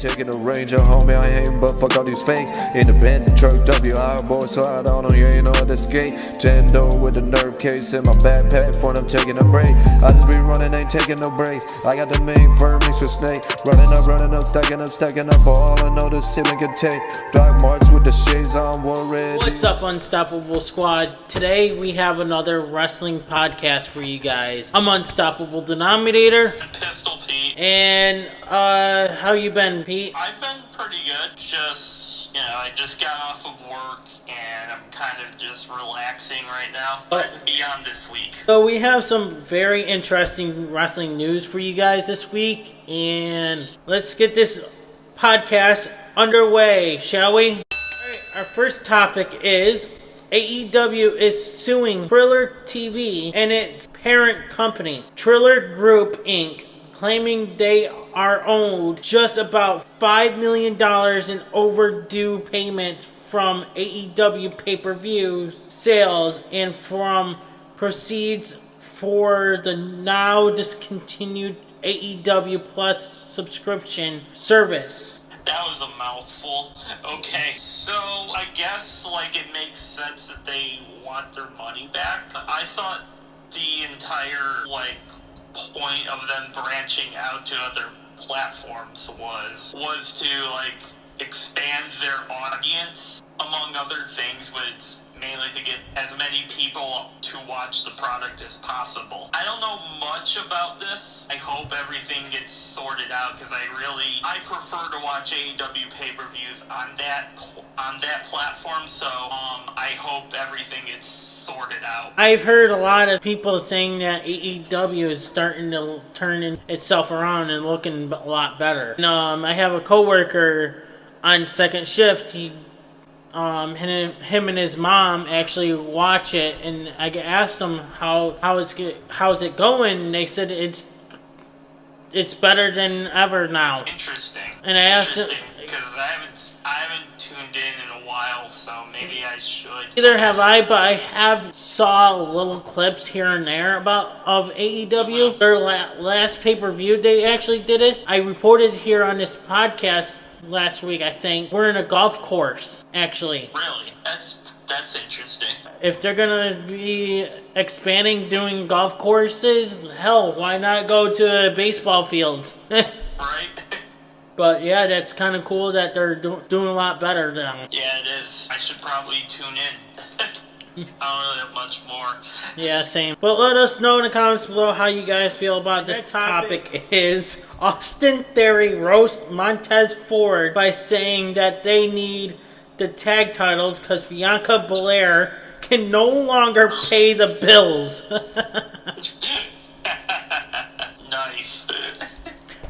taking a ranger, homie. I ain't but fuck all these fakes. Independent truck, WI boy, so I don't know, you ain't know how to skate. Tendo with the nerve case in my backpack, for I'm taking a break. I just be running, ain't taking no breaks. I got the main fur mixed with snake. Running up, stacking up. All I know this ceiling can take. Dark march with the shades on, worried. What's up, Unstoppable Squad? Today we have another wrestling podcast for you guys. I'm Unstoppable Denominator. Pistol Pete. And, how you been, Pete? I've been pretty good. I just got off of work and I'm kind of just relaxing right now. Glad to be on this week. So we have some very interesting wrestling news for you guys this week. And let's get this podcast underway, shall we? Alright, our first topic is AEW is suing TrillerTV and its parent company, Triller Group, Inc., claiming they are owed just about $5 million in overdue payments from AEW pay-per-view sales and from proceeds for the now-discontinued AEW Plus subscription service. That was a mouthful. Okay, so I guess it makes sense that they want their money back. I thought the entire point of them branching out to other platforms was to expand their audience, among other things, but it's mainly to get as many people to watch the product as possible. I don't know much about this. I hope everything gets sorted out because I prefer to watch AEW pay-per-views on that platform, so I hope everything gets sorted out. I've heard a lot of people saying that AEW is starting to turn itself around and looking a lot better. And, I have a coworker on second shift. Him and his mom actually watch it, and I asked them how's it going, and they said it's better than ever now. Interesting. And I asked them, because I haven't tuned in a while, so maybe I should. Neither have I, but I have saw little clips here and there of AEW. Their last pay-per-view, they actually did it. I reported here on this podcast last week, I think. We're in a golf course, actually. Really? That's interesting. If they're gonna be expanding doing golf courses, hell, why not go to baseball fields? Right? But yeah, that's kind of cool that they're doing a lot better now. Yeah, it is. I should probably tune in. I don't really have much more. Yeah, same. But let us know in the comments below how you guys feel about this topic. Is Austin Theory roast Montez Ford by saying that they need the tag titles because Bianca Belair can no longer pay the bills. Nice.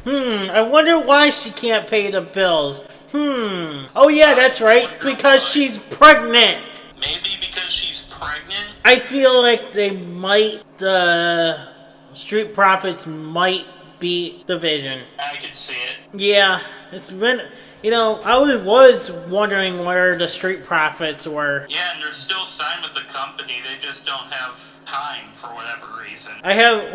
I wonder why she can't pay the bills. Oh yeah, that's right, because she's pregnant. Maybe because she's pregnant? I feel like the Street Profits might beat Division. I could see it. Yeah, it's been, I was wondering where the Street Profits were. Yeah, and they're still signed with the company, they just don't have time for whatever reason.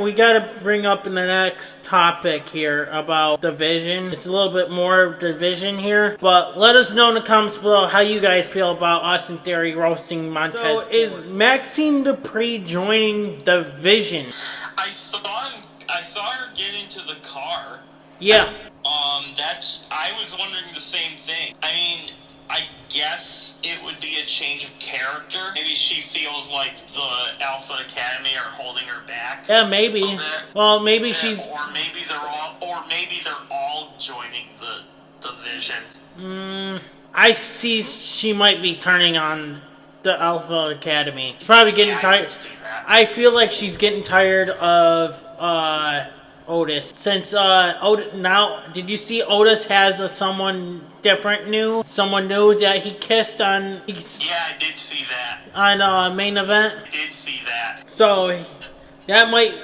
We gotta bring up in the next topic here about Division. It's a little bit more of Division here, but let us know in the comments below how you guys feel about Austin Theory roasting Montez. So is Maxine Dupree joining Division? I saw her get into the car. Yeah. I was wondering the same thing. I mean, I guess it would be a change of character. Maybe she feels like the Alpha Academy are holding her back. Yeah, maybe. Well, maybe she's... Or maybe they're all joining the Division. I see she might be turning on the Alpha Academy. She's probably getting tired. I can see that. I feel like she's getting tired of Otis. Since now, did you see Otis has someone new that he kissed on? Yeah, I did see that. On main event. I did see that. So that might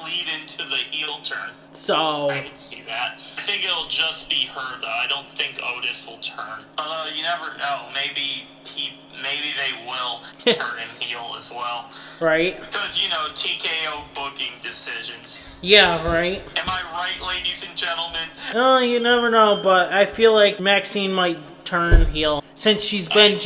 lead into the heel turn. So I can see that. I think it'll just be her, though. I don't think Otis will turn. Although, you never know. Maybe they will turn him heel as well. right? Because, TKO booking decisions. Yeah, right. Am I right, ladies and gentlemen? Oh, you never know, but I feel like Maxine might turn heel since she's been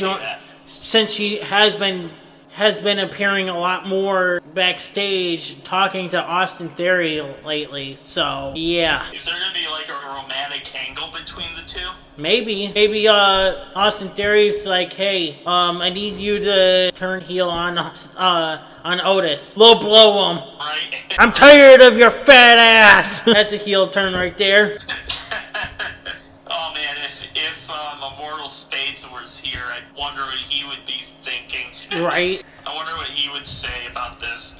since she has been appearing a lot more backstage talking to Austin Theory lately. So, yeah. Is there going to be like a romantic angle between the two? Maybe Austin Theory's like, hey, I need you to turn heel on Otis. Low blow him. Right. I'm tired of your fat ass. That's a heel turn right there. Oh man, if Immortal Spades was here, I wonder what he would be thinking. Right. I wonder what he would say about this.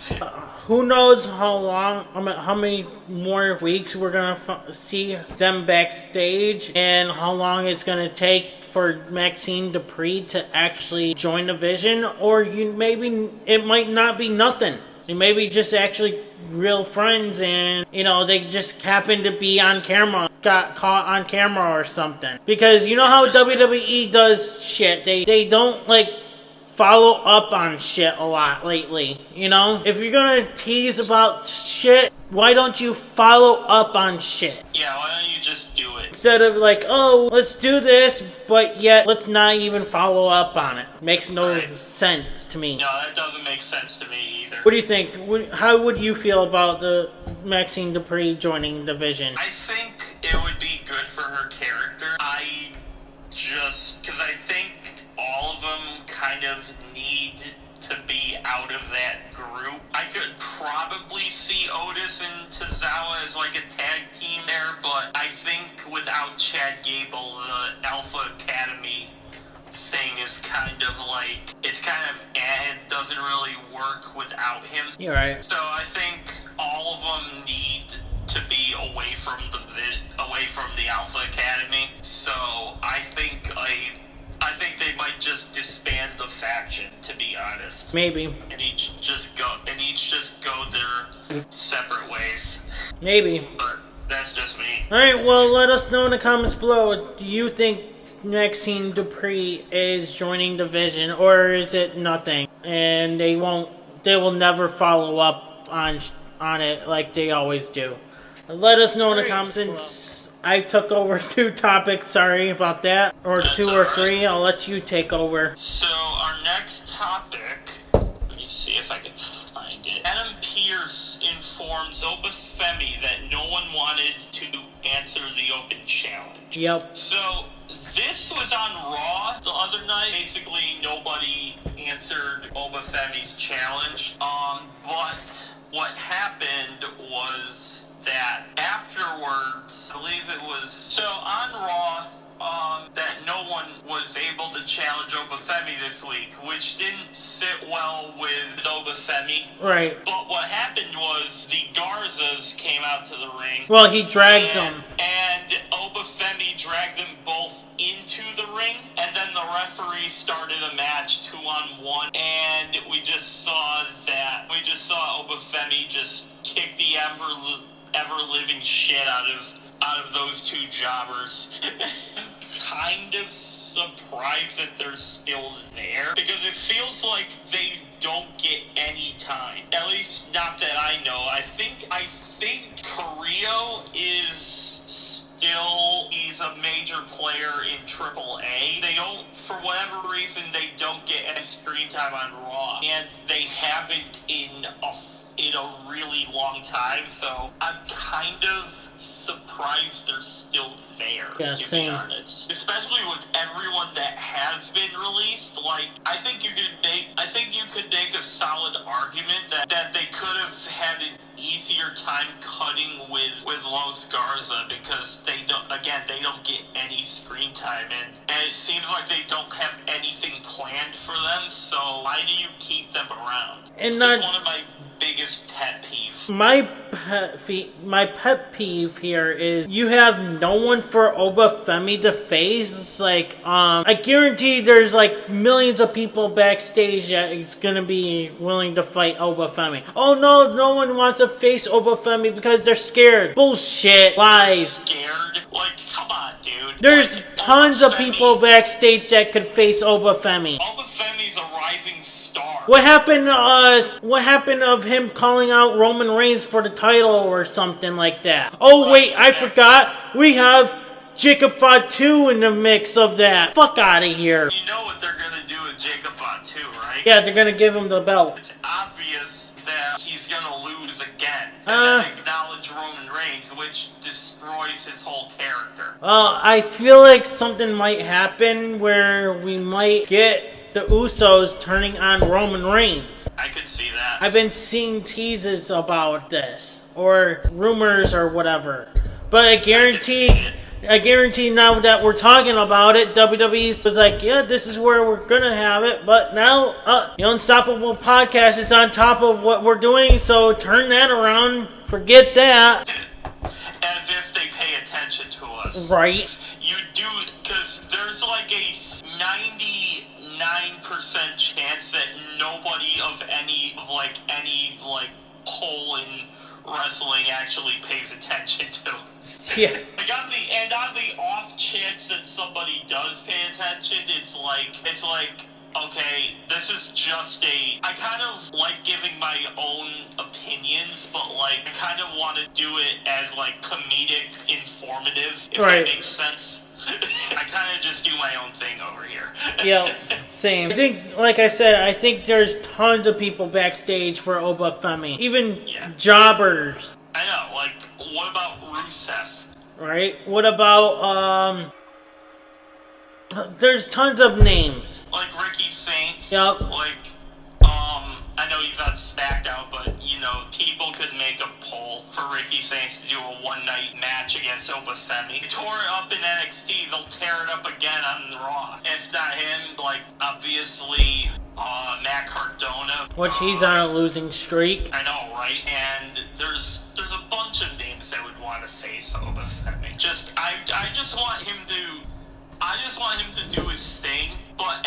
Who knows how many more weeks we're gonna see them backstage, and how long it's gonna take for Maxine Dupree to actually join the Vision, or maybe it might not be nothing. They may be just actually real friends, and they just happen to be on camera, got caught on camera or something. Because you know how WWE does shit, they don't follow up on shit a lot lately, If you're gonna tease about shit, why don't you follow up on shit? Yeah, why don't you just do it? Instead of oh, let's do this, but yet let's not even follow up on it. Makes no sense to me. No, that doesn't make sense to me either. What do you think? How would you feel about the Maxine Dupree joining the Vision? I think it would be good for her character. Because I think all of them kind of need to be out of that group. I could probably see Otis and Tozawa as a tag team there, but I think without Chad Gable, the Alpha Academy thing is it doesn't really work without him. You're right. So I think all of them need to be away from the Alpha Academy. So I think they might just disband the faction, to be honest. Maybe. And each just go their separate ways. Maybe. But that's just me. Alright, well, let us know in the comments below. Do you think Maxine Dupree is joining the Vision, or is it nothing? And they will never follow up on it like they always do. Let us know in the comments. I took over 2 topics, sorry about that. Or that's 2 or 3, I'll let you take over. So, our next topic, let me see if I can find it. Adam Pearce informs Oba Femi that no one wanted to answer the open challenge. Yep. So, this was on Raw the other night. Basically, nobody answered Oba Femi's challenge. But what happened was that afterwards, I believe it was, so on Raw, that no one was able to challenge Oba Femi this week, which didn't sit well with Oba Femi. Right. But what happened was the Garzas came out to the ring. Well, he dragged them. And Oba Femi dragged them both into the ring, and then the referee started a match 2-on-1, and we just saw Oba Femi just kick the ever-living shit out of those 2 jobbers. Kind of surprised that they're still there, because it feels like they don't get any time. At least not that I know. I think Carrillo he's a major player in AAA. They don't, for whatever reason, they don't get any screen time on Raw, and they haven't in a really long time, so I'm kind of surprised they're still there, to be honest. Especially with everyone that has been released. I think you could make a solid argument that they could have had an easier time cutting with Los Garza, because they don't get any screen time, and it seems like they don't have anything planned for them, so why do you keep them around? And it's just one of my biggest pet peeves. My pet peeve here is you have no one for Oba Femi to face. It's like, I guarantee there's like millions of people backstage that is gonna be willing to fight Oba Femi. Oh no one wants to face Oba Femi because they're scared. Bullshit. Lies. Scared? Like, come on, dude. There's like, tons of people backstage that could face Oba Femi. Oba Femi's a rising star. What happened of him calling out Roman Reigns for the title or something like that? Oh wait, I forgot. We have Jacob Fatu in the mix of that. Fuck out of here. You know what they're gonna do with Jacob Fatu, right? Yeah, they're gonna give him the belt. It's obvious that he's gonna lose again. And then acknowledge Roman Reigns, which destroys his whole character. I feel like something might happen where we might get the Usos turning on Roman Reigns. I could see that. I've been seeing teases about this, or rumors or whatever. But I guarantee now that we're talking about it, WWE was like, yeah, this is where we're gonna have it. But now, the Unstoppable Podcast is on top of what we're doing, so turn that around. Forget that. As if they pay attention to us. Right. You do, because there's like a 99% chance that nobody of any poll in wrestling actually pays attention to us. Yeah. On the off chance that somebody does pay attention, it's like, okay, this is just I kind of like giving my own opinions, but like, I kind of want to do it as like comedic, informative, if that makes sense. I kind of just do my own thing over here. Yeah, same. I think, like I said, I think there's tons of people backstage for Oba Femi. Even jobbers. I know, like, what about Rusev? Right? What about, there's tons of names. Like Ricky Saints. Yep. Like, I know he's on SmackDown, but, you know, people could make a poll for Ricky Saints to do a one-night match against Oba Femi. He tore it up in NXT, they'll tear it up again on Raw. If not him, like, obviously, Matt Cardona. Which he's on a losing streak. I know, right? And there's a bunch of names that would want to face Oba Femi. I just want him to do his thing, but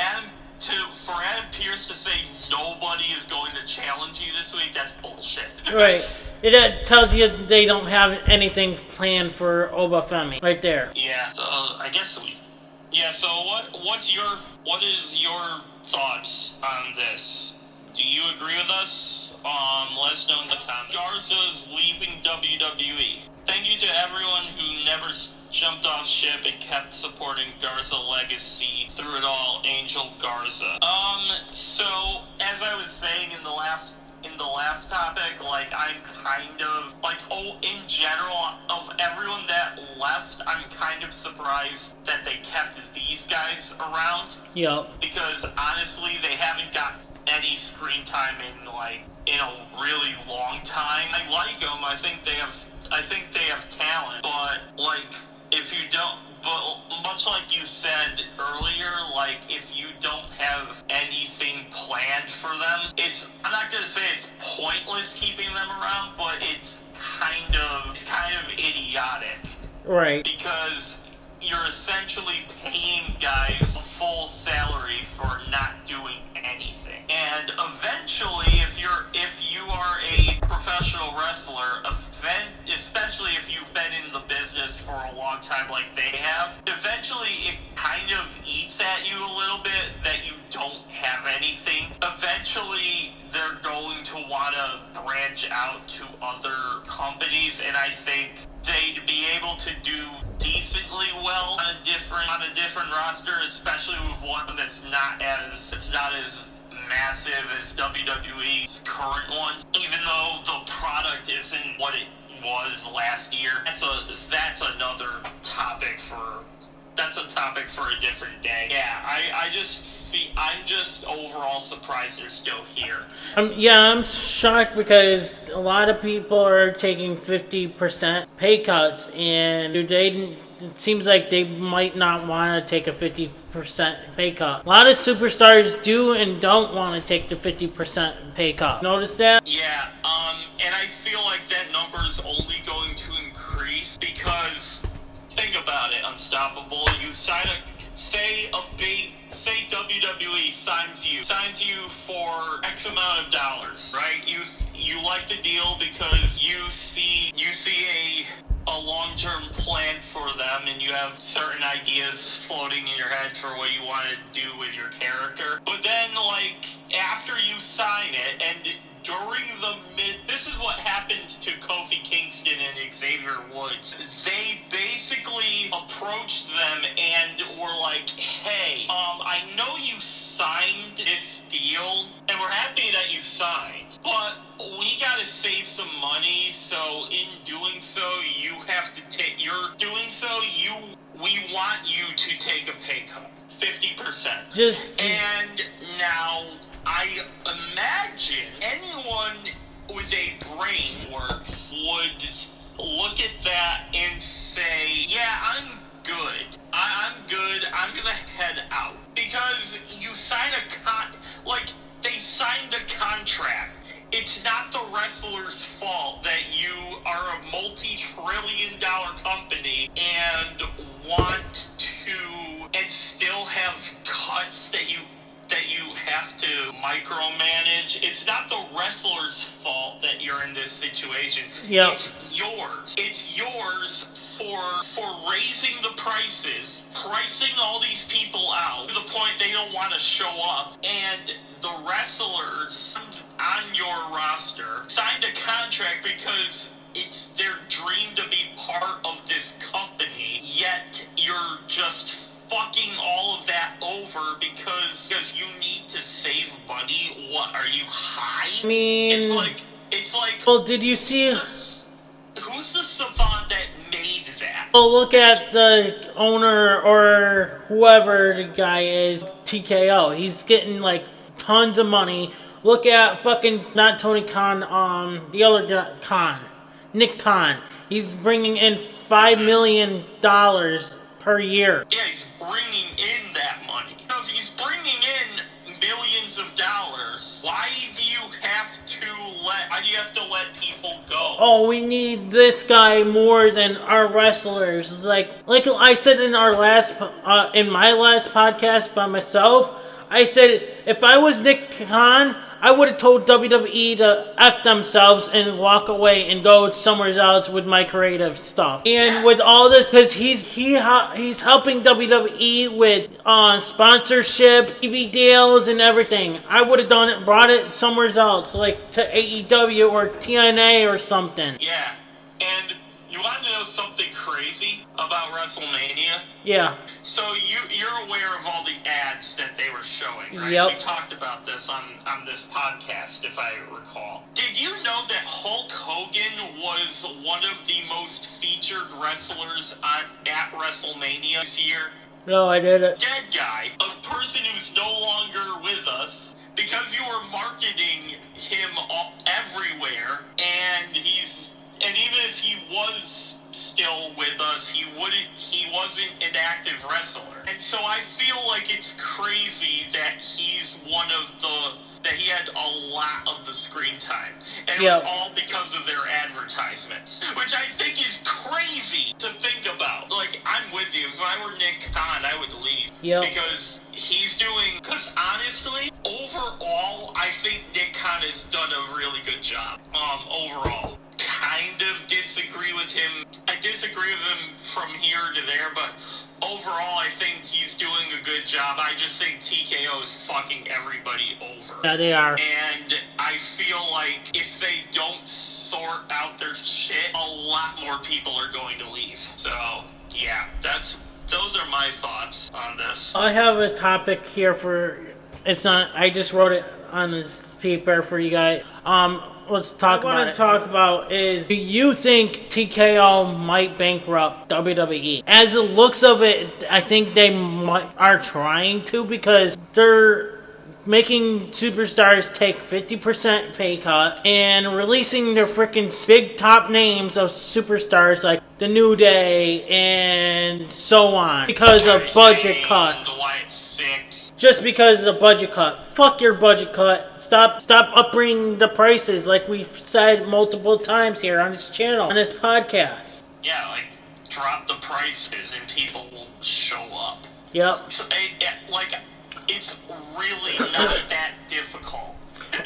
for Adam Pearce to say nobody is going to challenge you this week, that's bullshit. Right. It tells you they don't have anything planned for Oba Femi. Right there. Yeah. So I guess so what is your thoughts on this? Do you agree with us? Let us know in the comments. Garza's leaving WWE. Thank you to everyone who never jumped off ship and kept supporting Garza Legacy through it all, Angel Garza. So as I was saying in the last topic, like, I'm kind of like, in general, of everyone that left, I'm kind of surprised that they kept these guys around. Yep. Because honestly, they haven't got any screen time in a really long time. I like them. I think they have talent, but like, much like you said earlier, like, if you don't have anything planned for them, I'm not gonna say it's pointless keeping them around, but it's kind of idiotic. Right. Because you're essentially paying guys a full salary for not doing anything. And eventually, if you are a professional wrestler, especially if you've been in the business for a long time like they have, eventually it kind of eats at you a little bit that you don't have anything. Eventually, they're going to want to branch out to other companies, and I think they'd be able to do decently well on a different roster, especially with one that's not as massive as WWE's current one. Even though the product isn't what it was last year, that's another topic topic for a different day. Yeah, I'm just overall surprised they're still here. I'm shocked because a lot of people are taking 50% pay cuts, and it seems like they might not want to take a 50% pay cut. A lot of superstars do and don't want to take the 50% pay cut. Notice that? Yeah, and I feel like that number is only going to increase because, think about it, Unstoppable, you sign say WWE signs you for X amount of dollars, right? You like the deal because you see a long-term plan for them, and you have certain ideas floating in your head for what you want to do with your character. But then, like, after you sign it, and this is what happened to Kofi Kingston and Xavier Woods. They basically approached them and were like, hey, I know you signed this deal, and we're happy that you signed, but we gotta save some money, so in doing so, we want you to take a pay cut. 50%. And now, I imagine anyone with a brain works would look at that and say, yeah, I'm good. I'm good. I'm gonna head out. Because you sign they signed a contract. It's not the wrestler's fault that you are a multi-trillion-dollar company and want to, and still have cuts that you have to micromanage. It's not the wrestler's fault that you're in this situation. Yep. It's yours. It's yours for raising the prices, pricing all these people out to the point they don't want to show up, and the wrestlers on your roster signed a contract because it's their dream to be part of this company, yet you're just fucking all of that over because you need to save money. What, are you high? I mean, it's like well, did you see who's the savant that made that? well, look at the owner or whoever the guy is, TKO. He's getting like tons of money. Look at fucking not Tony Khan, the other Khan, Nick Khan. He's bringing in $5 million per year. Yeah, he's bringing in that money. So if he's bringing in millions of dollars, why do you have to let people go? Oh, we need this guy more than our wrestlers. It's like I said in my last podcast by myself, I said if I was Nick Khan, I would have told WWE to F themselves and walk away and go somewhere else with my creative stuff. And with all this, because he's helping WWE with sponsorships, TV deals, and everything. I would have done it, brought it somewhere else, like to AEW or TNA or something. Yeah, and you want to know something crazy about WrestleMania? Yeah. So you're aware of all the ads that they were showing, right? Yep. We talked about this on this podcast, if I recall. Did you know that Hulk Hogan was one of the most featured wrestlers at WrestleMania this year? No, I didn't. Dead guy, a person who's no longer with us, because you were marketing him everywhere, and even if he was still with us, he wasn't an active wrestler. And so I feel like it's crazy that he had a lot of the screen time. And it was all because of their advertisements. Which I think is crazy to think about. Like, I'm with you. If I were Nick Khan, I would leave. Yep. Because honestly, overall, I think Nick Khan has done a really good job. Overall. Kind of disagree with him. I disagree with him from here to there, but overall, I think he's doing a good job. I just think TKO is fucking everybody over. Yeah, they are. And I feel like if they don't sort out their shit, a lot more people are going to leave. So, yeah, those are my thoughts on this. I have a topic here I just wrote it on this paper for you guys. let's talk about. What I want to talk about is, do you think TKO might bankrupt WWE? As it looks of it, I think they are trying to, because they're making superstars take 50% pay cut and releasing their freaking big top names of superstars like The New Day and so on because of budget cut. Just because of the budget cut. Fuck your budget cut. Stop upping the prices like we've said multiple times here on this channel, on this podcast. Yeah, like, drop the prices and people will show up. Yep. So, it's really not that difficult.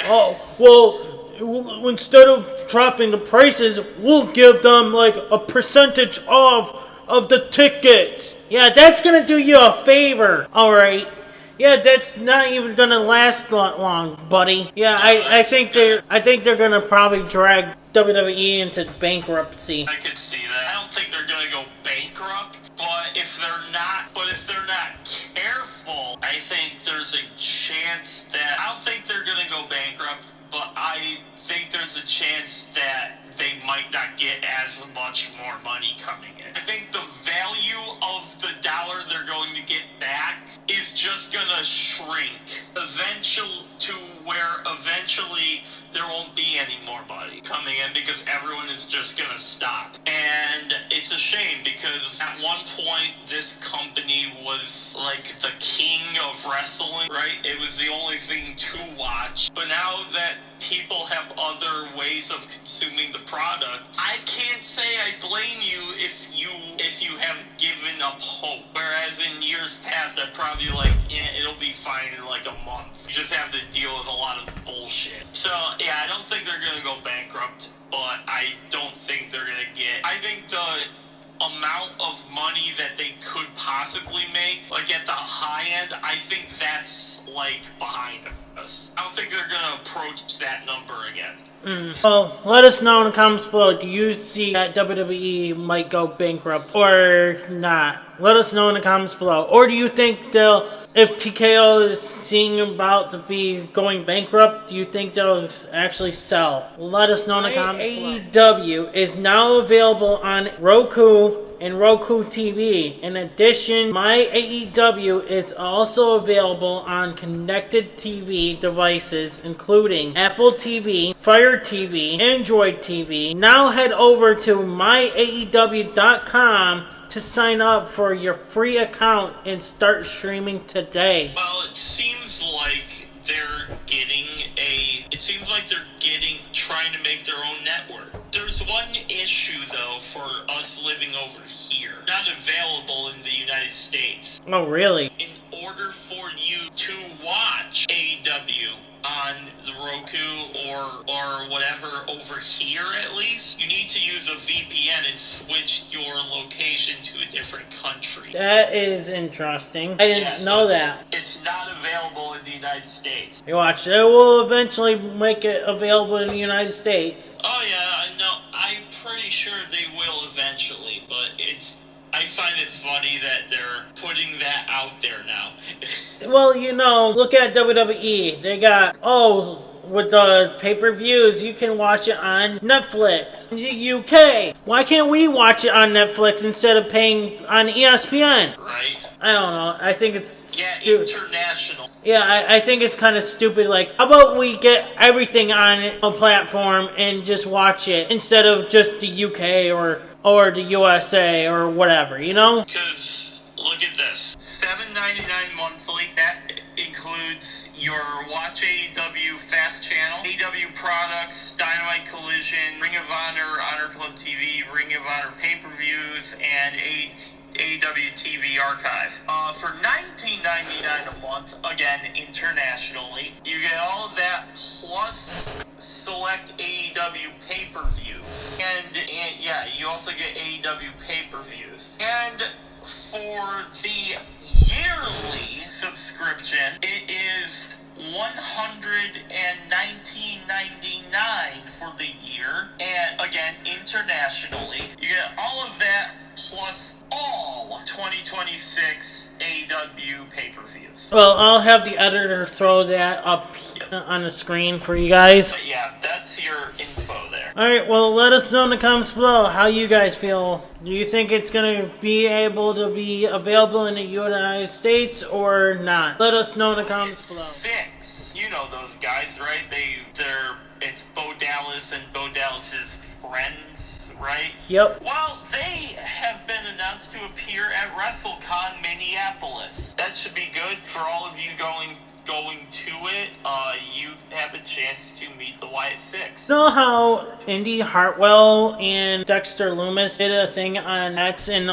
Oh, well, instead of dropping the prices, we'll give them like a percentage of the tickets. Yeah, that's gonna do you a favor. Alright. Yeah, that's not even gonna last long, buddy. Yeah, I think they're gonna probably drag WWE into bankruptcy. I could see that. I don't think they're gonna go bankrupt, but if they're not careful, I think there's a chance that, I don't think they're gonna go bankrupt, but I think there's a chance that they might not get as much more money coming in. I think the value of the dollar they're going to get back is just gonna shrink eventually there won't be any more money coming in because everyone is just gonna stop. And it's a shame because at one point this company was like the king of wrestling, right? It was the only thing to watch. But now that people have other ways of consuming the product, I can't say I blame you if you have given up hope. Whereas in years past, I'd probably it'll be fine in like a month. You just have to deal with a lot of bullshit. So yeah, I don't think they're gonna go bankrupt, but I don't think they're gonna I think the amount of money that they could possibly make, like at the high end, I think that's like behind us. I don't think they're gonna approach that number again. Well, let us know in the comments below. Do you see that WWE might go bankrupt or not? Let us know in the comments below. Or do you think if TKO is seeing about to be going bankrupt, do you think they'll actually sell? Let us know in the comments below. AEW is now available on Roku and Roku TV. In addition, MyAEW is also available on connected TV devices, including Apple TV, Fire TV, Android TV. Now head over to MyAEW.com to sign up for your free account and start streaming today. Well, it seems like they're trying to make their own network. There's one issue though for us living over here. Not available in the United States. Oh, really? In order for you to watch AEW on the Roku or whatever over here at least, you need to use a VPN and switch your location to a different country. That is interesting. I didn't know that. It's not available in the United States. You watch, they will eventually make it available in the United States. Oh yeah, no, I'm pretty sure they will eventually, but I find it funny that they're putting that out there now. Well, look at WWE. They got, with the pay-per-views, you can watch it on Netflix. In the UK, why can't we watch it on Netflix instead of paying on ESPN? Right. I don't know. I think it's international. Yeah, I think it's kind of stupid. Like, how about we get everything on a platform and just watch it instead of just the UK or the USA or whatever, Because look at this, $7.99 monthly. That includes your Watch AEW Fast Channel, AEW products, Dynamite Collision, Ring of Honor, Honor Club TV, Ring of Honor pay-per-views, and AEW TV Archive. For $19.99 a month, again, internationally, you get all of that plus select AEW pay-per-views. And yeah, you also get AEW pay-per-views. And for the yearly subscription, it is $119.99 for the year. And again, internationally, you get all of that plus all 2026 AEW pay-per-views. Well, I'll have the editor throw that up on the screen for you guys. But yeah, that's your info there. Alright, well, let us know in the comments below how you guys feel. Do you think it's going to be able to be available in the United States or not? Let us know in the comments below. 6. You know those guys, right? It's Bo Dallas and Bo Dallas's friends, right? Yep. Well, they have been announced to appear at WrestleCon Minneapolis. That should be good for all of you going to it. You have a chance to meet the Wyatt Six. You know how Indy Hartwell and Dexter Lumis did a thing on X and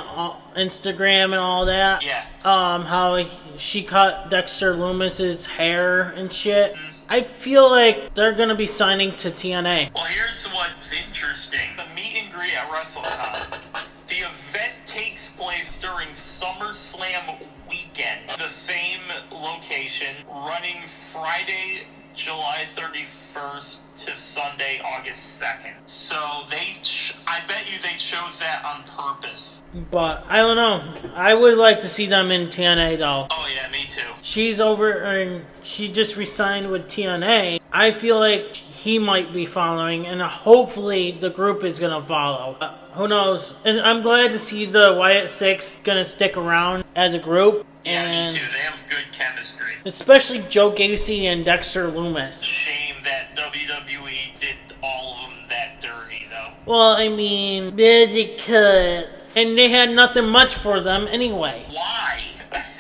Instagram and all that? Yeah. How she cut Dexter Lumis's hair and shit? I feel like they're gonna be signing to TNA. Well, here's what's interesting. The meet and greet at WrestleCon. The event takes place during SummerSlam weekend. The same location, running Friday, July 31st to Sunday, August 2nd. So I bet you they chose that on purpose. But I don't know. I would like to see them in TNA though. Oh yeah, me too. She's over and she just resigned with TNA. I feel like he might be following, and hopefully the group is gonna follow. Who knows? And I'm glad to see the Wyatt Six gonna stick around as a group. Yeah, and me too. They have good chemistry. Especially Joe Gacy and Dexter Lumis. Shame that WWE did all of them that dirty, though. Well, I mean, busy cuts. And they had nothing much for them anyway. Why?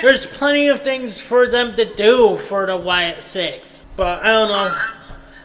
There's plenty of things for them to do for the Wyatt Six. But I don't know.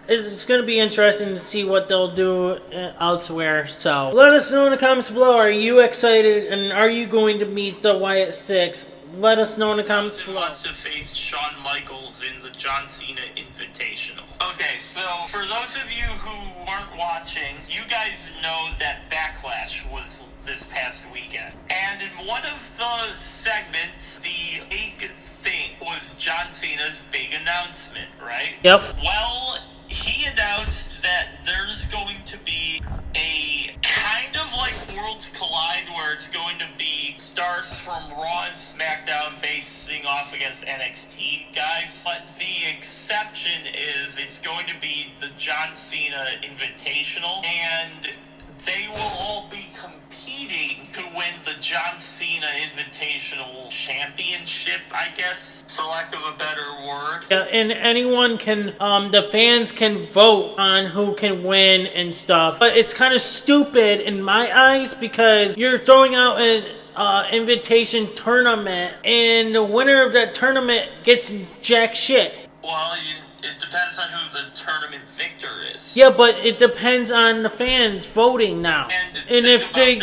It's going to be interesting to see what they'll do elsewhere. So let us know in the comments below. Are you excited and are you going to meet the Wyatt Six? Let us know in the comments below. Wants to face Shawn Michaels in the John Cena Invitational. Okay, so for those of you who weren't watching, you guys know that Backlash was this past weekend. And in one of the segments, the big thing was John Cena's big announcement, right? Yep. Well, he announced that there's going to be a kind of like Worlds Collide where it's going to be stars from Raw and SmackDown facing off against NXT guys. But the exception is it's going to be the John Cena Invitational, and they will all be competing to win the John Cena Invitational Championship, I guess, for lack of a better word. Yeah, and anyone can, the fans can vote on who can win and stuff. But it's kind of stupid in my eyes because you're throwing out an invitation tournament and the winner of that tournament gets jack shit. Well, it depends on who the tournament victor is. Yeah, but it depends on the fans voting now. And if they,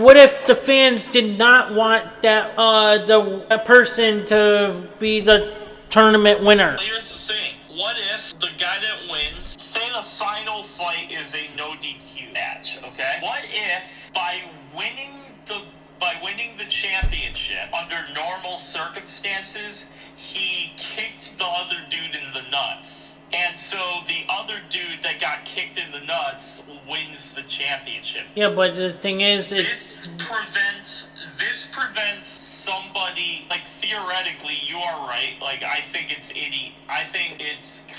what if the fans did not want that the person to be the tournament winner? Well, here's the thing. What if the guy that wins, say the final fight is a no DQ match, okay? What if by winning the championship under normal circumstances, he kicked the other dude in the nuts? And so the other dude that got kicked in the nuts wins the championship. Yeah, but the thing is, This prevents somebody, like, theoretically, you are right. Like, I think it's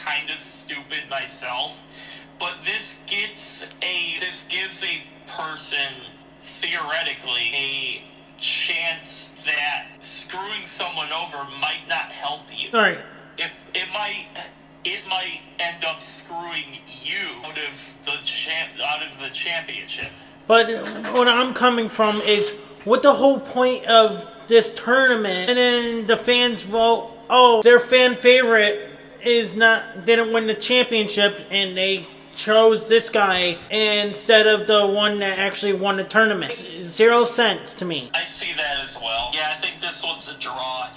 kind of stupid myself. But this gives a person, theoretically, a chance that screwing someone over might not help you. alright. It might end up screwing you out of the championship. But what I'm coming from is, what the whole point of this tournament, and then the fans vote, oh, their fan favorite didn't win the championship, and they chose this guy instead of the one that actually won the tournament. 0 cents to me. I see that as well. Yeah, I think this one's a draw.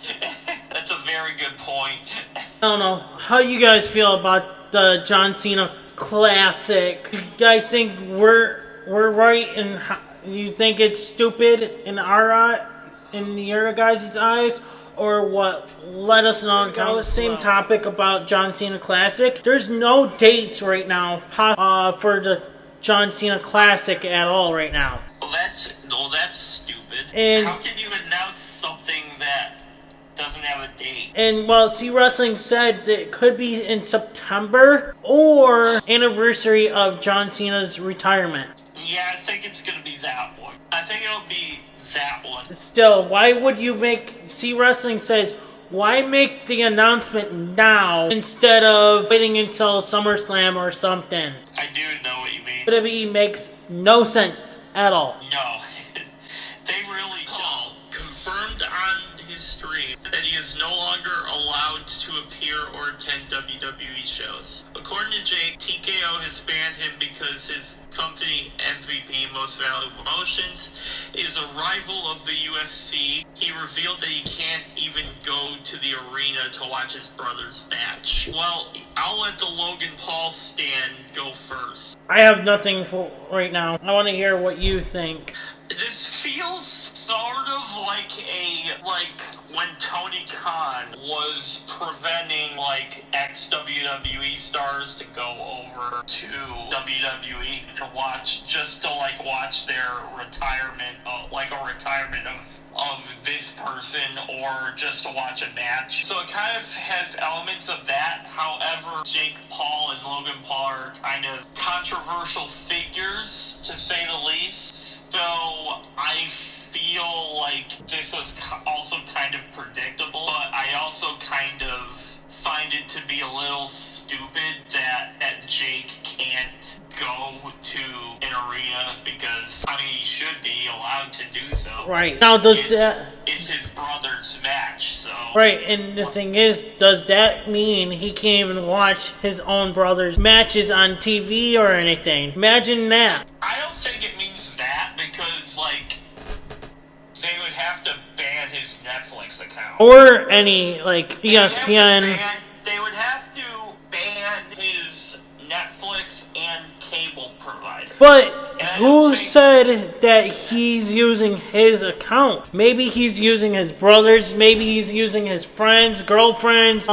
That's a very good point. I don't know how you guys feel about the John Cena Classic. You guys think we're right, and you think it's stupid in your guys' eyes, or what? Let us know in the comments. Same topic about John Cena Classic. There's no dates right now for the John Cena Classic at all right now. Well, that's stupid. And how can you announce doesn't have a date. And well, C Wrestling said that it could be in September or anniversary of John Cena's retirement. Yeah, I think it's gonna be that one. I think it'll be that one. Still, why would you make... C Wrestling says, why make the announcement now instead of waiting until SummerSlam or something? I do know what you mean. WWE makes no sense at all. No, they really don't. Confirmed on his stream that he is no longer allowed to appear or attend WWE shows. According to Jake, TKO has banned him because his company, MVP, Most Valuable Promotions, is a rival of the UFC. He revealed that he can't even go to the arena to watch his brother's match. Well, I'll let the Logan Paul stand go first. I have nothing for right now. I want to hear what you think. This feels sort of like when Tony Khan was preventing ex-WWE stars to go over to WWE to watch their retirement, a retirement of this person, or just to watch a match. So it kind of has elements of that. However, Jake Paul and Logan Paul are kind of controversial figures, to say the least. So I feel like this was also kind of predictable, but I also kind of find it to be a little stupid that Jake can't go to an arena because, I mean, he should be allowed to do so. Right. Now, it's his brother's match, so... Right, and the thing is, does that mean he can't even watch his own brother's matches on TV or anything? Imagine that. I don't think it means that, because, they would have to ban his Netflix account. Or any, ESPN. They would have to ban his Netflix and cable provider. But who said that he's using his account? Maybe he's using his brother's, maybe he's using his friends, girlfriends,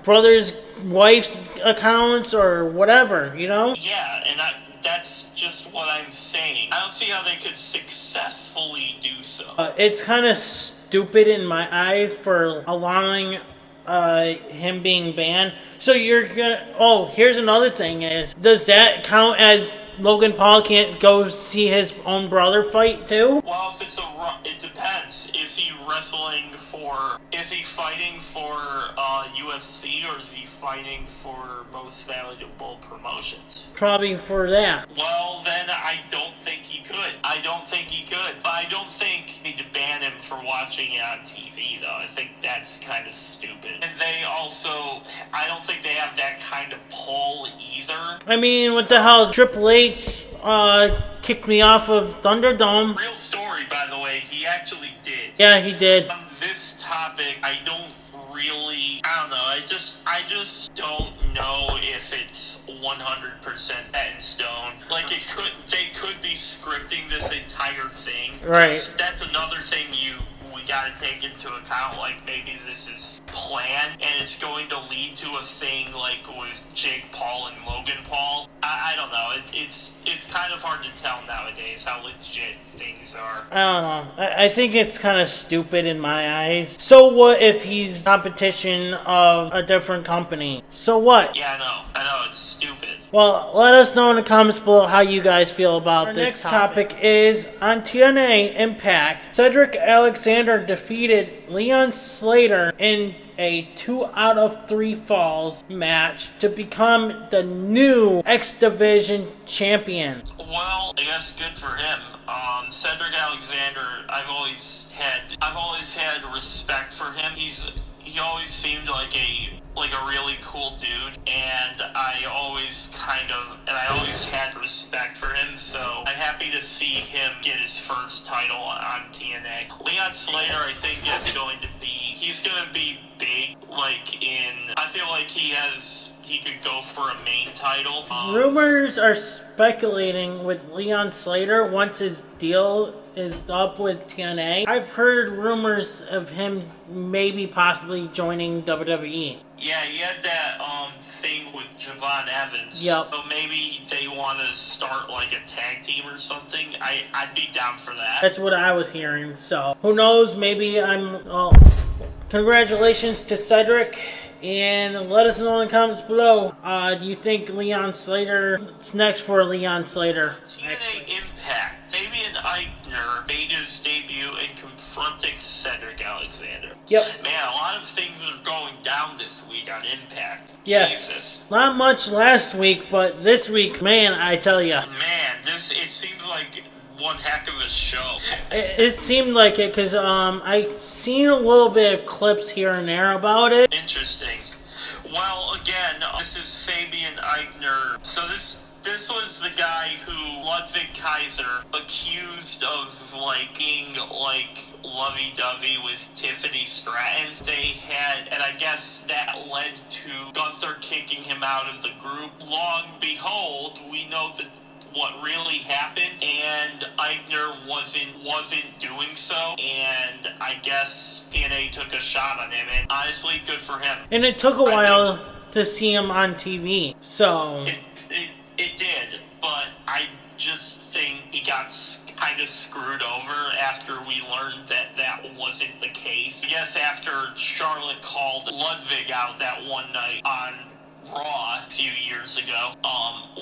brother's wife's accounts, or whatever, you know? Yeah, and that's just what I'm saying. I don't see how they could successfully do so. It's kind of stupid in my eyes for allowing him being banned. So you're gonna... Oh, here's another thing is, does that count as Logan Paul can't go see his own brother fight too? Well, if it depends. Is he wrestling for... Is he fighting for UFC, or is he fighting for Most Valuable Promotions? Probably for that. Well, then I don't think he could. But I don't think we need to ban him for watching it on TV, though. I think that's kind of stupid. And they also... I don't think they have that kind of pull either. I mean, what the hell? Triple H kicked me off of Thunderdome. Real story, by the way. He actually did. Yeah, he did. On this topic, I don't know. I just don't know if it's 100% set in stone. They could be scripting this entire thing. Right. That's another thing we gotta take into account. Maybe this is planned, and it's going to lead to a thing with Jake Paul and Logan Paul. I don't know. It's kind of hard to tell nowadays how legit things are. I don't know. I think it's kind of stupid in my eyes. So what if he's competition of a different company? So what? Yeah, I know. It's stupid. Well, let us know in the comments below how you guys feel about this topic. Is on TNA Impact, Cedric Alexander defeated Leon Slater in a 2 out of 3 falls match to become the new X Division champion. Well, I guess good for him. Cedric Alexander, I've always had respect for him. He always seemed like a really cool dude, and I always had respect for him, so I'm happy to see him get his first title on TNA. Leon Slater, I think, he's going to be big, I feel like he could go for a main title. Rumors are speculating with Leon Slater once his deal is up with TNA. I've heard rumors of him maybe possibly joining WWE. Yeah, he had that thing with Javon Evans. Yep. So maybe they want to start a tag team or something. I'd be down for that. That's what I was hearing. So who knows? Maybe I'm. congratulations to Cedric. And let us know in the comments below. Do you think Leon Slater? What's next for Leon Slater? TNA Impact. Fabian Eichner made his debut and confronted Cedric Alexander. Yep. Man, a lot of things are going down this week on Impact. Yes. Jesus. Not much last week, but this week, man, I tell ya. Man, it seems like one heck of a show. It seemed like it because I seen a little bit of clips here and there about it. Interesting. Well, again, this is Fabian Eichner. So this was the guy who Ludwig Kaiser accused of being lovey-dovey with Tiffany Stratton. They had, and I guess that led to Gunther kicking him out of the group. Long behold, we know that what really happened, and Eichner wasn't doing so, and I guess TNA took a shot on him, and honestly, good for him. And it took a while to see him on TV, so it did, but I just think he got kind of screwed over after we learned that wasn't the case. I guess after Charlotte called Ludwig out that one night on Raw a few years ago,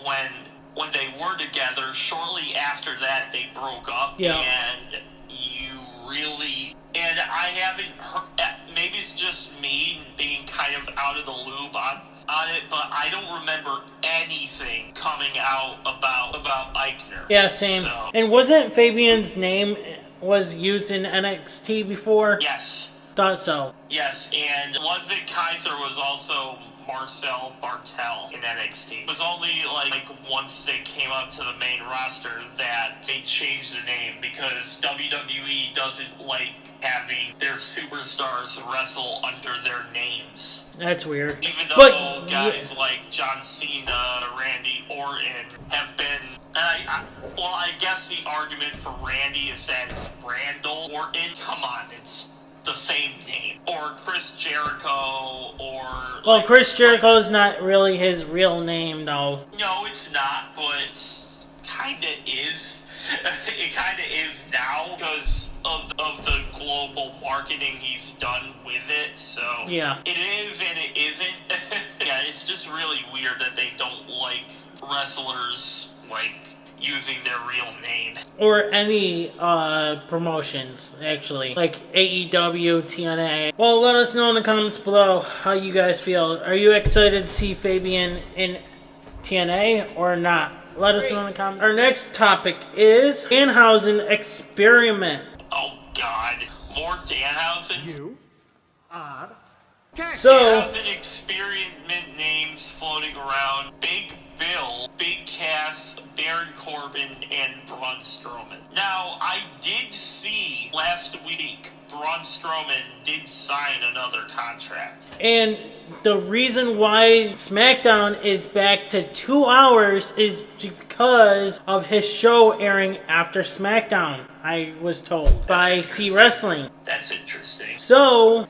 when they were together, shortly after that, they broke up. Yeah. And and I haven't heard, maybe it's just me being kind of out of the loop on it, but I don't remember anything coming out about Eichner. yeah, same. So, And wasn't Fabian's name was used in NXT before? yes. Thought so. Yes, and Ludwig Kaiser was also Marcel Bartel in NXT. It was only once they came up to the main roster that they changed the name because WWE doesn't like having their superstars wrestle under their names. That's weird. Even though guys like John Cena, Randy Orton have been... I guess the argument for Randy is that it's Randall Orton. Come on, it's the same name. Or Chris Jericho, or... Well, Chris Jericho's not really his real name, though. No, it's not, but it's kinda is. It kinda is now, because of the global marketing he's done with it, so... Yeah. It is and it isn't. Yeah, it's just really weird that they don't like wrestlers, using their real name. Or any promotions, actually. Like AEW, TNA. Well, let us know in the comments below how you guys feel. Are you excited to see Fabian in TNA or not? Let us know in the comments. Our next topic is Danhausen Experiment. Oh, God. More Danhausen? You odd. So, Danhausen Experiment names floating around. Big Bill, Big Cass, Baron Corbin, and Braun Strowman. Now, I did see last week Braun Strowman did sign another contract. and the reason why SmackDown is back to 2 hours is because of his show airing after SmackDown, I was told, by C Wrestling. That's interesting. So,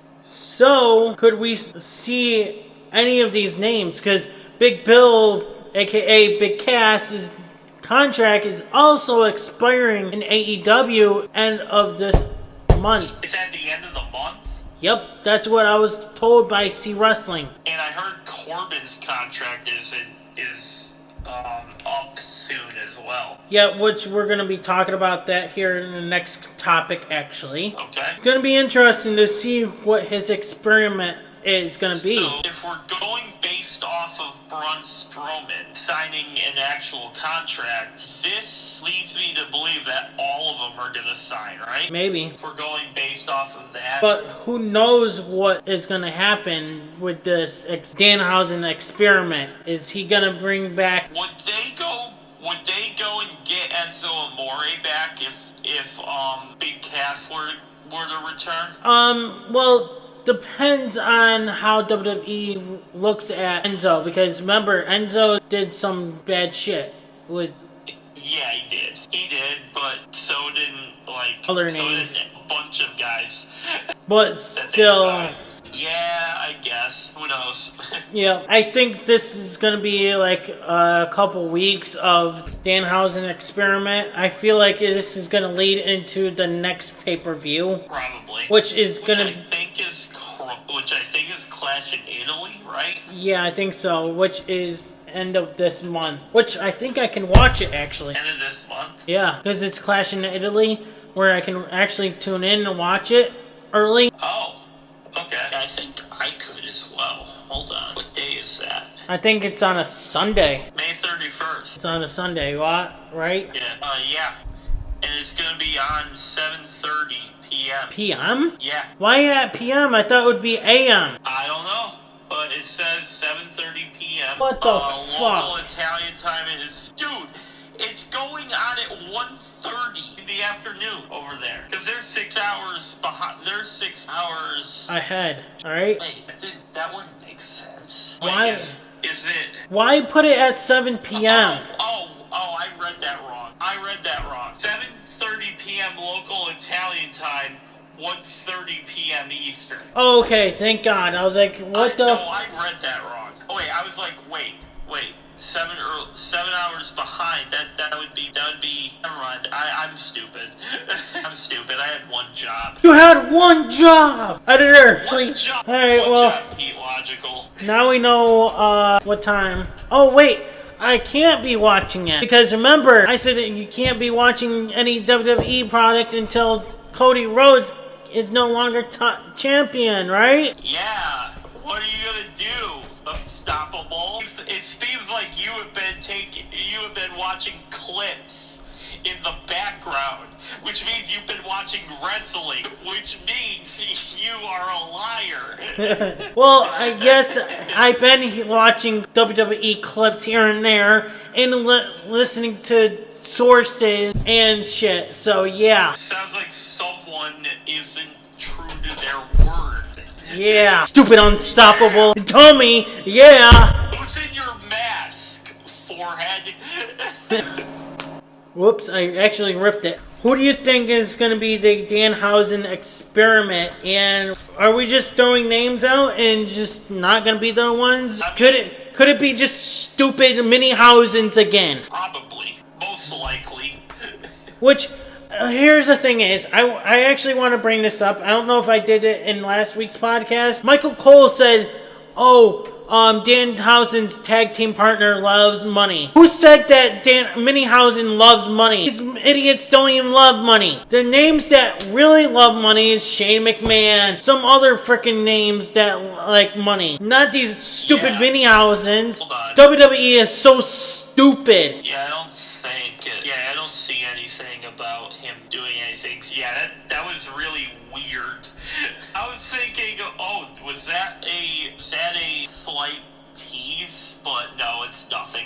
could we see any of these names? Because Big Bill, aka Big Cass' contract is also expiring in AEW end of this month. It's at the end of the month? Yep, that's what I was told by C Wrestling. And I heard Corbin's contract is up soon as well. Yeah, which we're going to be talking about that here in the next topic, actually. Okay. It's going to be interesting to see what his experiment is going to be. So, if we're going based off of Braun Strowman signing an actual contract, this leads me to believe that all of them are going to sign, right? Maybe. If we're going based off of that. But who knows what is going to happen with this Danhausen experiment? Is he going to bring back... Would they go and get Enzo Amore back if Big Cass were to return? Well, depends on how WWE looks at Enzo, because remember, Enzo did some bad shit with... Yeah, he did, but so didn't other so names. didn't a bunch of guys. But that still... they signed. Yeah, I guess. Who knows? Yeah, I think this is going to be like a couple weeks of Danhausen experiment. I feel like this is going to lead into the next pay-per-view. Probably. Which is Which going I to... think is Clash in Italy, right? Yeah, I think so, which is end of this month. Which I think I can watch it, actually. End of this month? Yeah, because it's Clash in Italy, where I can actually tune in and watch it early. Oh, okay. I think I could as well. Hold on. What day is that? I think it's on a Sunday. May 31st. It's on a Sunday, what? Right? Yeah. And it's gonna be on 7:30 p.m. PM? Yeah. Why at PM? I thought it would be AM. I don't know, but it says 7:30 p.m. What the fuck? Local Italian time is... Dude, it's going on at 1:30 in the afternoon over there. Because they're 6 hours behind. They're 6 hours... Ahead, alright? Wait, that wouldn't make sense. Why? Wait, is it... Why put it at 7 PM? I read that wrong. 7:30 p.m. local Italian time, 1:30 p.m. Eastern. Oh, okay, thank God. I was like, what the... No, I read that wrong. Oh, wait, I was like, wait. 7 hours behind. That would be. Never mind. I'm stupid. I'm stupid. I had one job. You had one job! Editor, please. Job. Alright, One well, job, Petelogical. now we know, what time. Oh, wait. I can't be watching it. Because remember, I said that you can't be watching any WWE product until Cody Rhodes is no longer champion, right? Yeah. What are you gonna do? Unstoppable. It seems like you have been watching clips in the background, which means you've been watching wrestling, which means you are a liar. Well, I guess I've been watching WWE clips here and there and listening to sources and shit, so yeah. Sounds like someone isn't true to their word. Yeah. Stupid unstoppable dummy, yeah. Loosen your mask, forehead. Whoops, I actually ripped it. Who do you think is going to be the Danhausen experiment? And are we just throwing names out and just not going to be the ones? Could it be just stupid mini Hausens again? Probably. Most likely. Which, here's the thing is, I actually want to bring this up. I don't know if I did it in last week's podcast. Michael Cole said, Danhausen's tag team partner loves money. Who said that Minihausen loves money? These idiots don't even love money. The names that really love money is Shane McMahon. Some other freaking names that like money. Not these stupid Minihausens. WWE is so stupid. Yeah, I don't see anything about him doing anything. Yeah, that was really weird. I was thinking, was that a slight tease? But no, it's nothing.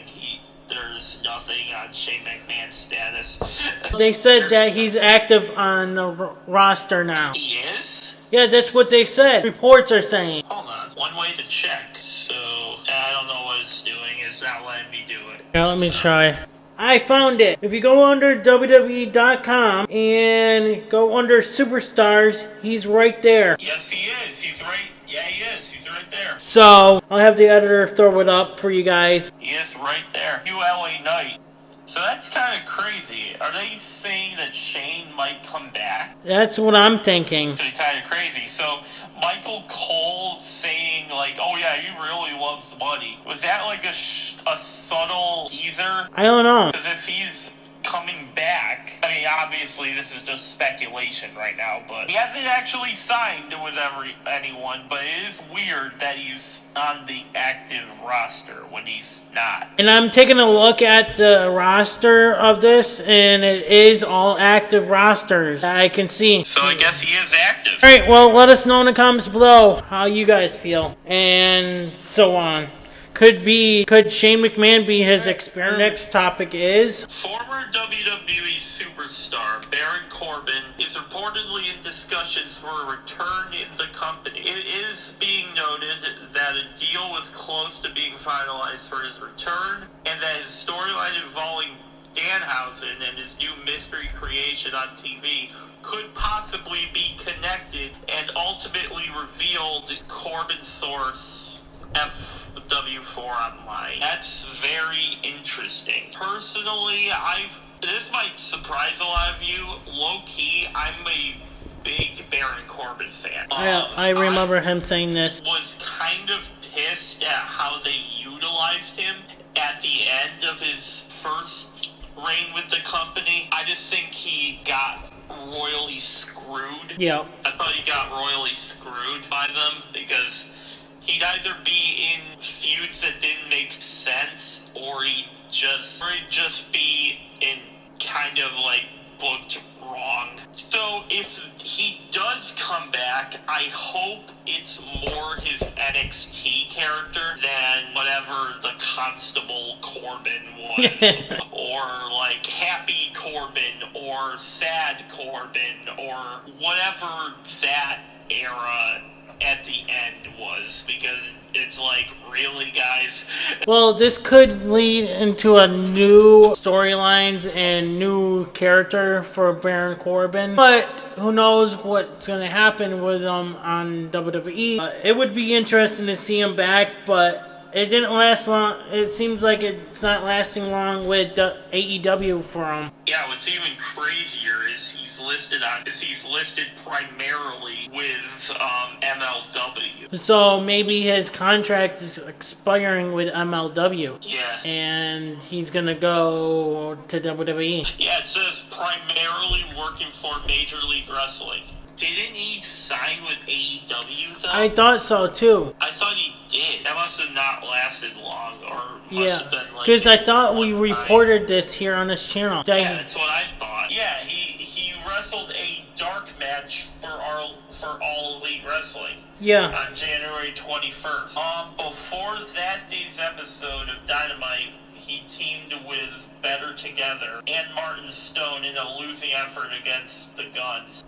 There's nothing on Shane McMahon's status. They said that he's active on the roster now. He is? Yeah, that's what they said. Reports are saying. Hold on. One way to check. So, I don't know what it's doing. It's not letting me do it. Yeah, let me try. I found it. If you go under WWE.com and go under Superstars, he's right there. Yes, he is. He's right. Yeah, he is. He's right there. So, I'll have the editor throw it up for you guys. He is right there. ULA Knight. So that's kind of crazy. Are they saying that Shane might come back? That's what I'm thinking. It's kind of crazy. So Michael Cole saying like, "Oh yeah, he really loves money." Was that like a subtle teaser? I don't know. Because if he's coming back, I mean, obviously this is just speculation right now, but he hasn't actually signed with anyone, but it is weird that he's on the active roster when he's not. And I'm taking a look at the roster of this, and it is all active rosters I can see. So I guess he is active. Alright, well, let us know in the comments below how you guys feel, and so on. Could Shane McMahon be his experiment? Next topic is... Former WWE superstar Baron Corbin is reportedly in discussions for a return in the company. It is being noted that a deal was close to being finalized for his return, and that his storyline involving Danhausen and his new mystery creation on TV could possibly be connected and ultimately revealed, Corbin's source FW4 Online. That's very interesting. Personally, this might surprise a lot of you. Low-key, I'm a big Baron Corbin fan. I remember him saying this. Was kind of first reign with the company. I just think he got royally screwed. Yeah. I thought he got royally screwed by them because he'd either be in feuds that didn't make sense, or he'd just be in kind of like booked wrong. So if he does come back, I hope it's more his NXT character than whatever the Constable Corbin was, or like Happy Corbin, or Sad Corbin, or whatever that era at the end was, because it's like, really, guys? Well, this could lead into a new storylines and new character for Baron Corbin, but who knows what's going to happen with him on WWE. It would be interesting to see him back, but it didn't last long. It seems like it's not lasting long with AEW for him. Yeah, what's even crazier is he's listed primarily with MLW. So maybe his contract is expiring with MLW. Yeah. And he's gonna go to WWE. Yeah, it says primarily working for Major League Wrestling. Didn't he sign with AEW though? I thought so too. I thought he did. That must have not lasted long, or must have been like. Because I thought we reported this here on this channel. Yeah, that's what I thought. Yeah, he wrestled a dark match for All Elite Wrestling. Yeah. On January 21st. Before that day's episode of Dynamite, he teamed with Better Together and Martin Stone in a losing effort against the Guns.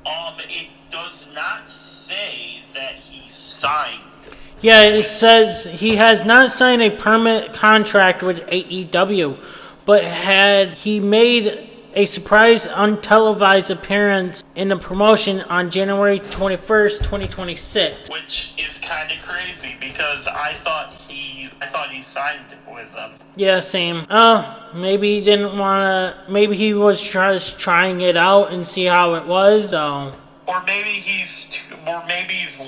It does not say that he signed. Yeah, it says he has not signed a permanent contract with AEW, but he made a surprise untelevised appearance in the promotion on January 21st, 2026. Which is kind of crazy because I thought he signed with them. Yeah, same. Maybe he didn't want to. Maybe he was just trying it out and see how it was. So. Or maybe he's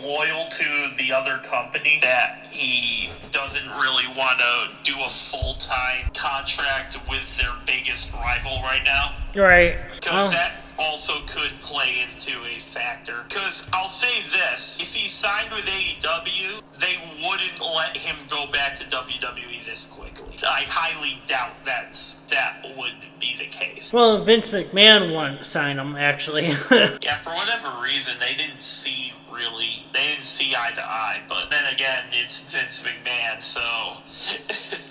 loyal to the other company that he doesn't really want to do a full-time contract with their biggest rival right now. Right. Because that also could play into a factor. Because I'll say this, if he signed with AEW, they wouldn't let him go back to WWE this quickly. I highly doubt that would be the case. Well, Vince McMahon won't sign him, actually. Yeah, for whatever reason, they didn't see eye to eye. But then again, it's Vince McMahon, so...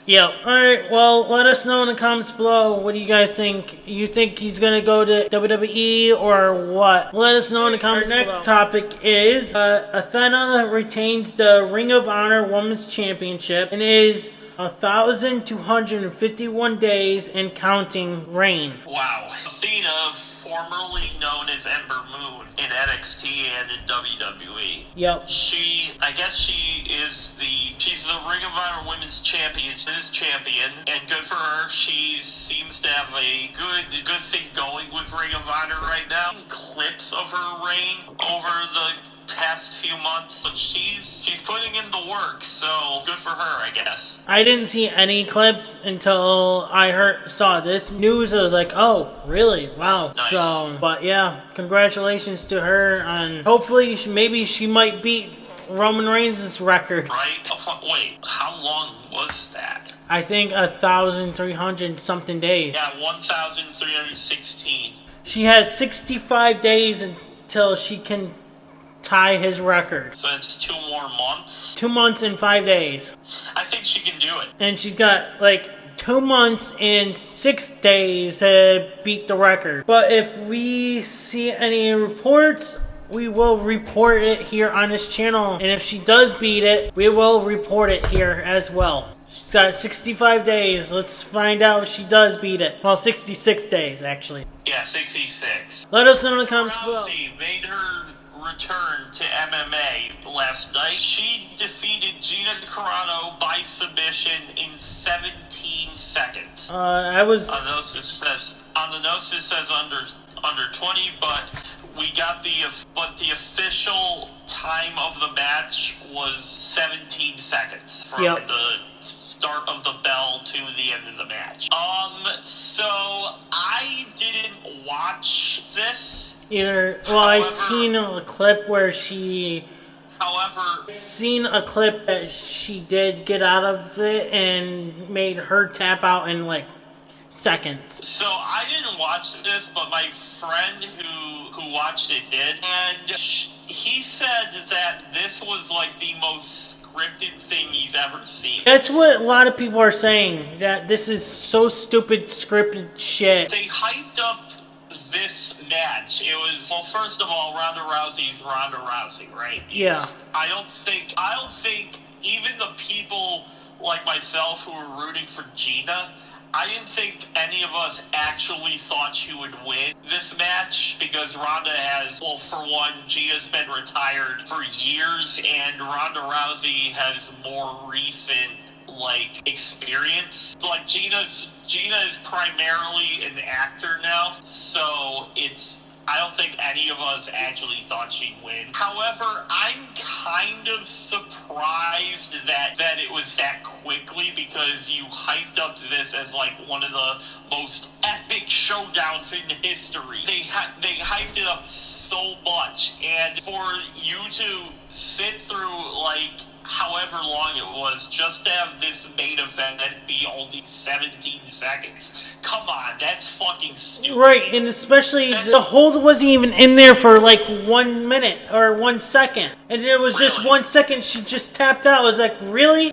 Yeah. Alright, well, let us know in the comments below. What do you guys think? You think he's going to go to WWE or what? Let us know in the comments below. Our next topic is Athena retains the Ring of Honor Women's Championship and is 1,251 days and counting reign. Wow. Athena, formerly known as Ember Moon in NXT and in WWE. Yep. She's the Ring of Honor Women's Champion, and good for her. She seems to have a good thing going with Ring of Honor right now. Clips of her reign over the past few months, but she's putting in the work, so good for her, I guess. I didn't see any clips until I saw this news. I was like, oh, really? Wow. Nice. So, but yeah, congratulations to her on hopefully maybe she might beat Roman Reigns' record. Right? Wait, how long was that? I think 1,300 something days. Yeah, 1,316. She has 65 days until she can tie his record. So that's 2 more months? 2 months and 5 days. I think she can do it. And she's got like 2 months and 6 days to beat the record. But if we see any reports, we will report it here on this channel. And if she does beat it, we will report it here as well. She's got 65 days. Let's find out if she does beat it. Well, 66 days, actually. Yeah, 66. Let us know in the comments below. Rousey made her return to MMA last night. She defeated Gina Carano by submission in 17 seconds. I was... On the notes it says under 20, but We got but the official time of the match was 17 seconds from the start of the bell to the end of the match. So I didn't watch this either. Well, I seen a clip where she. However, seen a clip that she did get out of it and made her tap out in like seconds. So I didn't watch this, but my friend who watched it did, and he said that this was like the most scripted thing he's ever seen. That's what a lot of people are saying, that this is so stupid scripted shit. They hyped up this match. It was, well, first of all, Ronda Rousey's Ronda Rousey, right? I don't think even the people like myself who were rooting for Gina, I didn't think any of us actually thought she would win this match because Ronda has, well, for one, Gina's been retired for years and Ronda Rousey has more recent, like, experience. Like, Gina is primarily an actor now, so I don't think any of us actually thought she'd win. However, I'm kind of surprised that it was that quickly because you hyped up this as like one of the most epic showdowns in history. They hyped it up so much, and for you to sit through like however long it was just to have this main event be only 17 seconds. Come on, that's fucking stupid. Right, and especially the hold wasn't even in there for like 1 minute or 1 second. And it was just 1 second she just tapped out. I was like, really?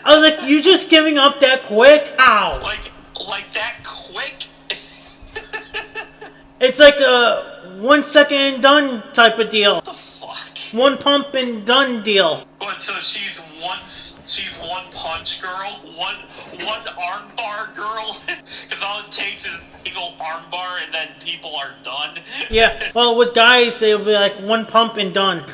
I was like, you just giving up that quick? Ow. Like that quick? It's like a 1 second and done type of deal. What the fuck? One pump and done deal. What, so she's one punch girl? One arm bar girl? Because all it takes is a single arm bar and then people are done? Yeah, well with guys they'll be like one pump and done.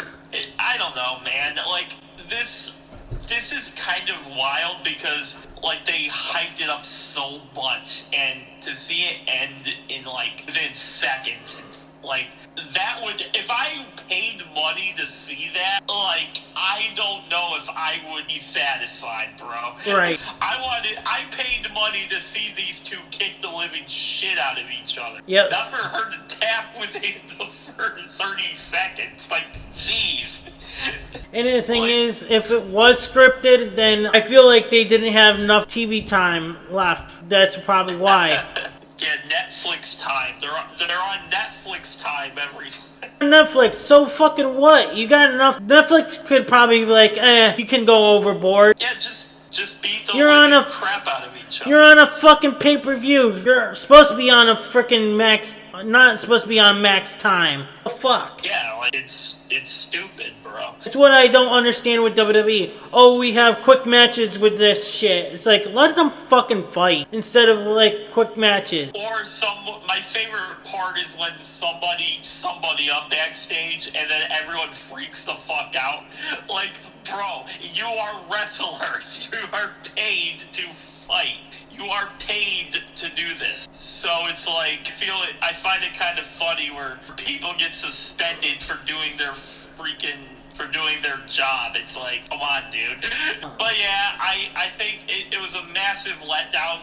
I don't know, man. Like, this is kind of wild because, like, they hyped it up so much, and to see it end in, like, within seconds, like, that would, if I paid money to see that, like, I don't know if I would be satisfied, bro. Right. I paid money to see these two kick the living shit out of each other. Yep. Not for her to tap within the first 30 seconds. Like, jeez. And the thing is, if it was scripted, then I feel like they didn't have enough TV time left. That's probably why. Yeah, Netflix time. They're on Netflix time every Netflix, so fucking what? You got enough. Netflix could probably be like, you can go overboard. Yeah, just beat the living crap out of each other. You're on a fucking pay-per-view. You're supposed to be on a freaking max, not supposed to be on max time. The fuck? Yeah, like, it's stupid, bro. It's what I don't understand with WWE. Oh, we have quick matches with this shit. It's like, let them fucking fight instead of like quick matches. Or my favorite part is when somebody up backstage and then everyone freaks the fuck out. Like, bro, you are wrestlers. You are paid to fight. You are paid to do this. So it's like, I find it kind of funny where people get suspended for doing their job. It's like, come on, dude. But yeah, I think it was a massive letdown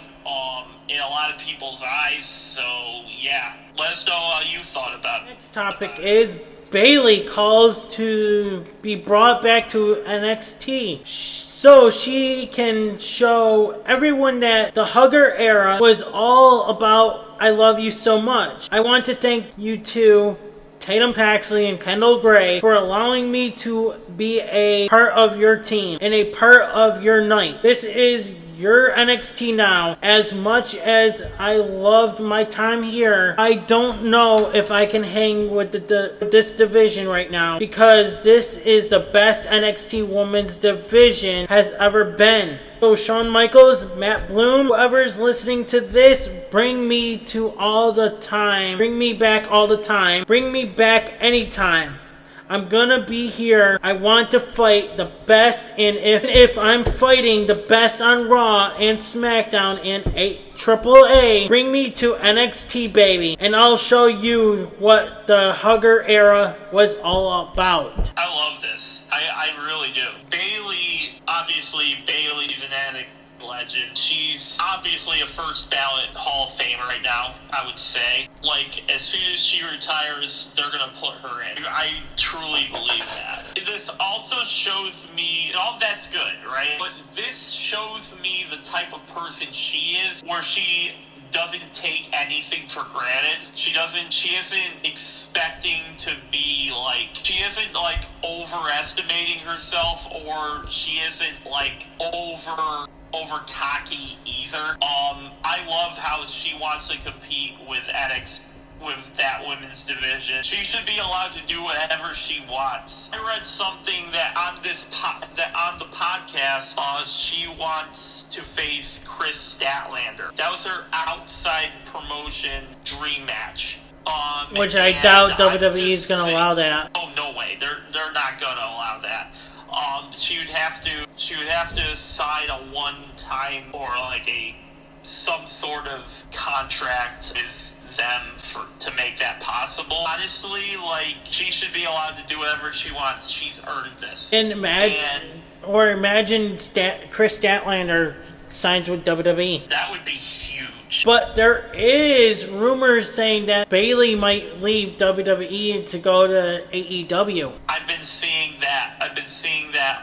in a lot of people's eyes. So yeah, let us know how you thought about it. Next topic is Bayley calls to be brought back to NXT so she can show everyone that the Hugger era was all about I love you so much. I want to thank you two, Tatum Paxley and Kendall Gray, for allowing me to be a part of your team and a part of your night. This is your NXT now. As much as I loved my time here, I don't know if I can hang with this division right now because this is the best NXT women's division has ever been. So Shawn Michaels, Matt Bloom, whoever's listening to this, bring me to all the time. Bring me back all the time. Bring me back anytime. I'm gonna be here. I want to fight the best, and if I'm fighting the best on Raw and SmackDown and AAA, bring me to NXT, baby, and I'll show you what the Hugger era was all about. I love this. I really do. Bailey's an NXT legend. She's obviously a first ballot Hall of Famer right now, I would say. Like, as soon as she retires, they're gonna put her in. I truly believe that. This also shows me, all of that's good, right? But this shows me the type of person she is, where she doesn't take anything for granted. She isn't expecting to be like, she isn't like overestimating herself, or she isn't like over cocky either. I love how she wants to compete with with that women's division. She should be allowed to do whatever she wants. I read something that on the podcast, she wants to face Chris Statlander. That was her outside promotion dream match. Which I doubt WWE is going to allow that. Oh, no way. They're not going to allow that. She would have to sign a one-time or like some sort of contract with them to make that possible. Honestly, like, she should be allowed to do whatever she wants. She's earned this. And imagine Chris Statlander signs with WWE. That would be huge. But there is rumors saying that Bayley might leave WWE to go to AEW. I've been seeing that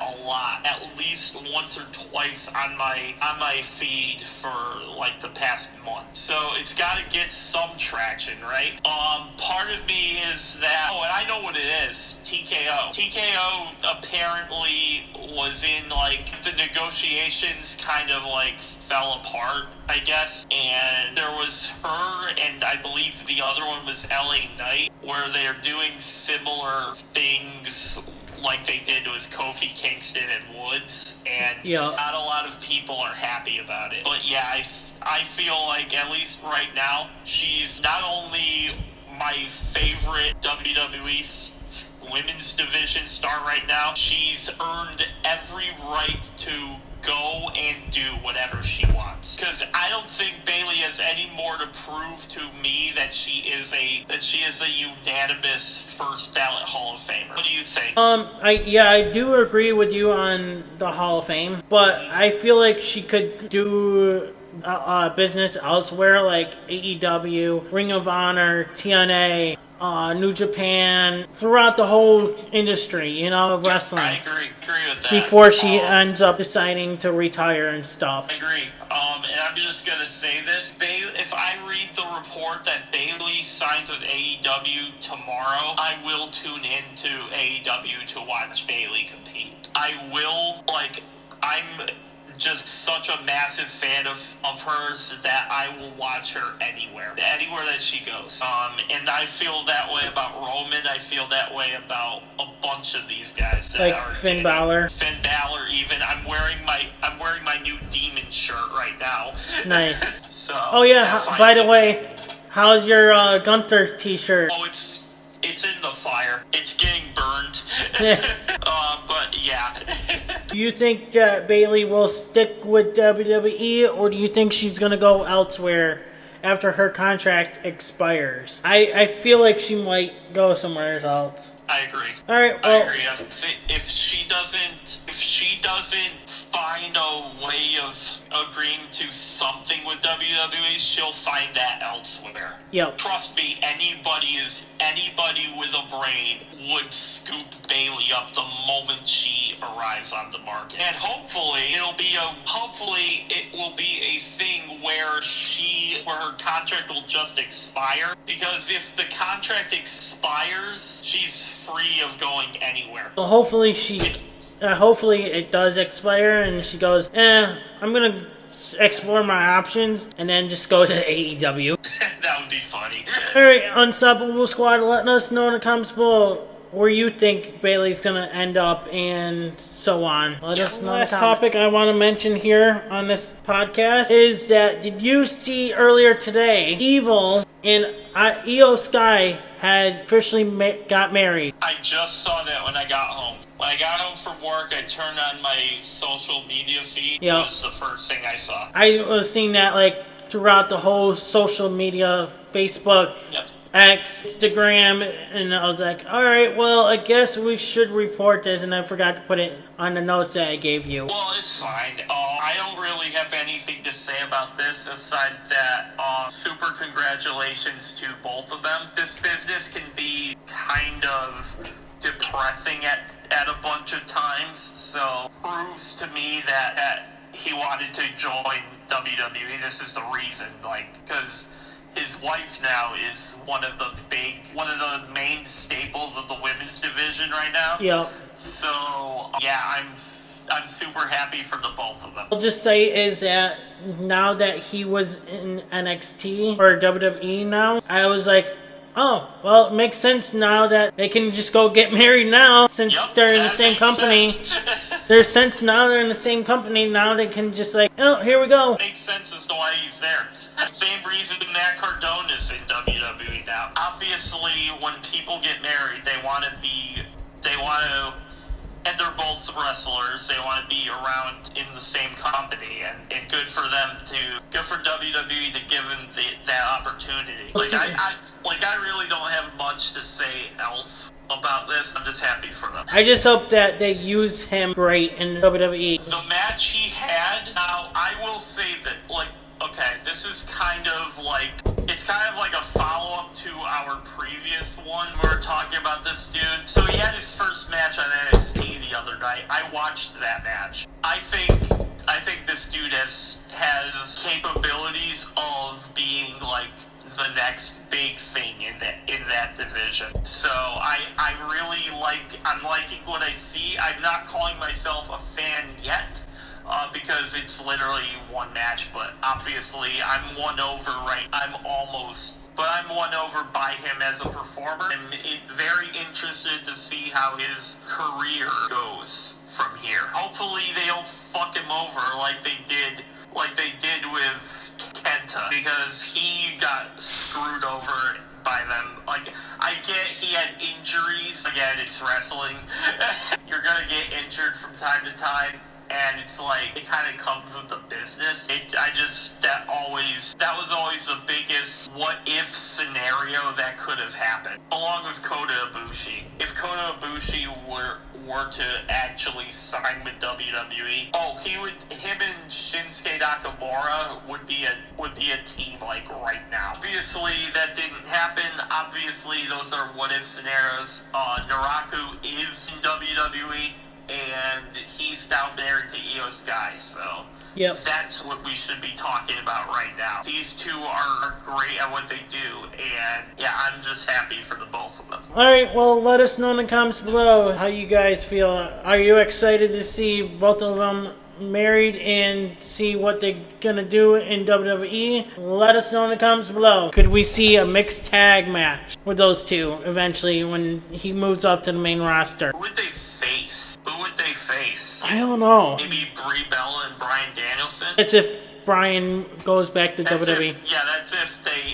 a lot, at least once or twice on my feed for like the past month. So it's got to get some traction, right? Part of me is that, and I know what it is. TKO. TKO apparently was in like the negotiations kind of like fell apart, I guess, and there was her and I believe the other one was LA Knight, where they're doing similar things like they did with Kofi Kingston and Woods, and not a lot of people are happy about it. But yeah, I feel like, at least right now, she's not only my favorite WWE women's division star right now, she's earned every right to go and do whatever she wants. Because I don't think Bayley has any more to prove to me that she is a unanimous first ballot Hall of Famer. What do you think? I do agree with you on the Hall of Fame, but I feel like she could do business elsewhere, like AEW, Ring of Honor, TNA, New Japan, throughout the whole industry, of wrestling. I agree with that. Before she ends up deciding to retire and stuff. I agree. And I'm just going to say this. If I read the report that Bayley signs with AEW tomorrow, I will tune into AEW to watch Bayley compete. I will, I'm just such a massive fan of hers that I will watch her anywhere that she goes. And I feel that way about Roman. I feel that way about a bunch of these guys. That like Finn Balor. Finn Balor, even. I'm wearing my new Demon shirt right now. Nice. So. Oh yeah. By the way, how's your Gunther T-shirt? Oh, it's in the fire. It's getting burned. But yeah. Do you think Bayley will stick with WWE, or do you think she's going to go elsewhere after her contract expires? I feel like she might go somewhere else. I agree. All right. Well, I agree. If she doesn't find a way of agreeing to something with WWE, she'll find that elsewhere. Yep. Trust me, anybody with a brain would scoop Bayley up the moment she arrives on the market. And hopefully it will be a thing where her contract will just expire, because if the contract expires, she's free of going anywhere. Well, hopefully it does expire and she goes, I'm gonna explore my options and then just go to AEW. That would be funny. Alright, Unstoppable Squad, letting us know in the comments below, where you think Bayley's gonna end up and so on. Let us know. Last topic I want to mention here on this podcast is that, did you see earlier today, Evil and Io Sky had officially got married? I just saw that when I got home. When I got home from work, I turned on my social media feed. Yep. It was the first thing I saw. I was seeing that like throughout the whole social media, Facebook, Yep. X, Instagram, and I was like, alright, well, I guess we should report this, and I forgot to put it on the notes that I gave you. Well, it's fine. I don't really have anything to say about this aside that super congratulations to both of them. This business can be kind of depressing at a bunch of times, so proves to me that he wanted to join WWE. This is the reason, because his wife now is one of the main staples of the women's division right now. Yep. So yeah, I'm super happy for the both of them. I'll just say is that now that he was in NXT or WWE now, I was like, oh, well, it makes sense now that they can just go get married now since they're in the same company. There's sense now they're in the same company. Now they can just like, oh, here we go. Makes sense as to why he's there. Same reason Matt Cardona is in WWE now. Obviously, when people get married, and they're both wrestlers, they want to be around in the same company, and good for WWE to give them that opportunity. I really don't have much to say else about this. I'm just happy for them. I just hope that they use him great in WWE. The match he had, now I will say that, okay, this is kind of like a follow-up to our previous one. We were talking about this dude. So he had his first match on NXT the other night. I watched that match. I think this dude has capabilities of being like the next big thing in that division. So I'm liking what I see. I'm not calling myself a fan yet. Because it's literally one match, but obviously I'm won over by him as a performer. I'm very interested to see how his career goes from here. Hopefully they don't fuck him over like they did with Kenta, because he got screwed over by them. I get he had injuries. Again, it's wrestling. You're gonna get injured from time to time. And it's it kind of comes with the business. That was always the biggest what if scenario that could have happened. Along with Kota Ibushi. If Kota Ibushi were to actually sign with WWE, him and Shinsuke Nakamura would be a team right now. Obviously that didn't happen. Obviously those are what if scenarios. Naraku is in WWE. And he's down there to Io Sky, so that's what we should be talking about right now. These two are great at what they do, and yeah, I'm just happy for the both of them. Alright, well, let us know in the comments below how you guys feel. Are you excited to see both of them married and see what they're gonna do in WWE? Let us know in the comments below. Could we see a mixed tag match with those two eventually when he moves up to the main roster? Who would they face? I don't know. Maybe Brie Bella and Bryan Danielson? It's if Bryan goes back to WWE.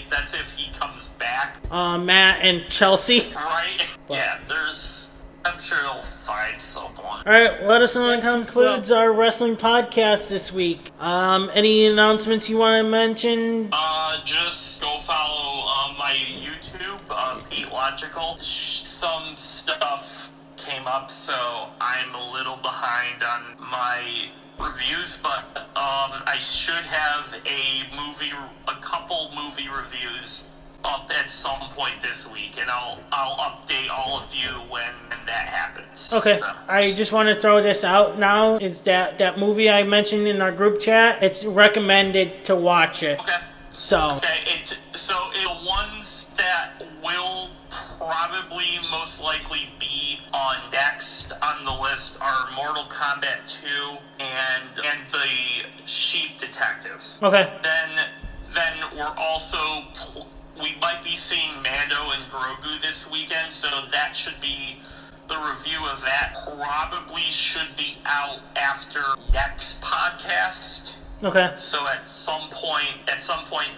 That's if he comes back. Matt and Chelsea. Right? Yeah, I'm sure they'll find someone. Alright, let us know in the comments. Concludes our wrestling podcast this week. Any announcements you want to mention? Just go follow my YouTube, Petelogical. Some stuff came up, so I'm a little behind on my reviews, but I should have a couple movie reviews up at some point this week, and I'll update all of you when that happens. Okay, so. I just want to throw this out now, is that movie I mentioned in our group chat, it's recommended to watch it. Okay. So the ones that will probably most likely be on next on the list are Mortal Kombat 2 and the Sheep Detectives. Okay. Then we're also we might be seeing Mando and Grogu this weekend, so that should be the review of that. Probably should be out after next podcast. Okay. So at some point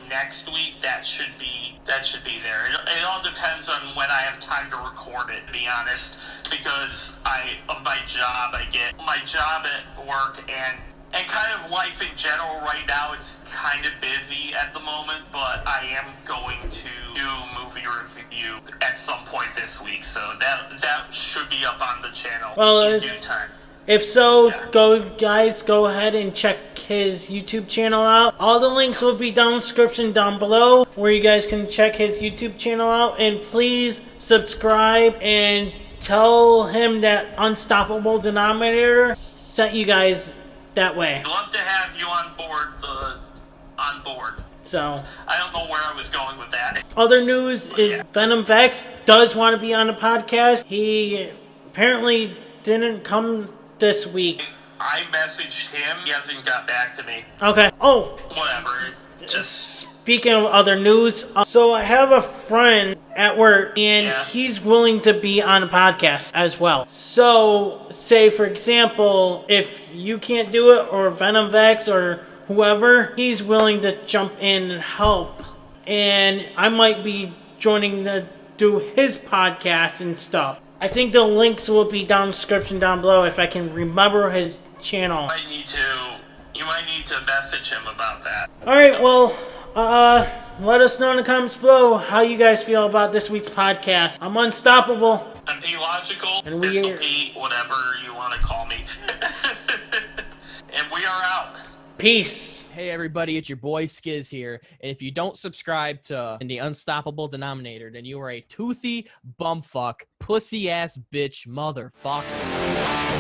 next week, that should be there. It all depends on when I have time to record it, to be honest, because of my job. I get my job at work and kind of life in general right now. It's kind of busy at the moment, but I am going to do movie review at some point this week, so that should be up on the channel in due time. If so, go ahead and check his YouTube channel out. All the links will be down in the description down below where you guys can check his YouTube channel out. And please subscribe and tell him that Unstoppable Denominator sent you guys that way. I'd love to have you on board. So I don't know where I was going with that. Other news is Venom Vex does want to be on the podcast. He apparently didn't come this week. I messaged him. He hasn't got back to me. Okay. Oh, whatever. Speaking of other news, so I have a friend at work, and he's willing to be on a podcast as well. So, say for example, if you can't do it, or Venom Vex, or whoever, he's willing to jump in and help. And I might be joining to do his podcast and stuff. I think the links will be down in the description down below if I can remember his channel. You might need to message him about that. Alright, well, let us know in the comments below how you guys feel about this week's podcast. I'm Unstoppable. I'm Petelogical, and Pistol Pete, whatever you want to call me. And we are out. Peace. Hey everybody, it's your boy Skiz here, and if you don't subscribe to the Unstoppable Denominator, then you are a toothy bumfuck, pussy ass bitch motherfucker.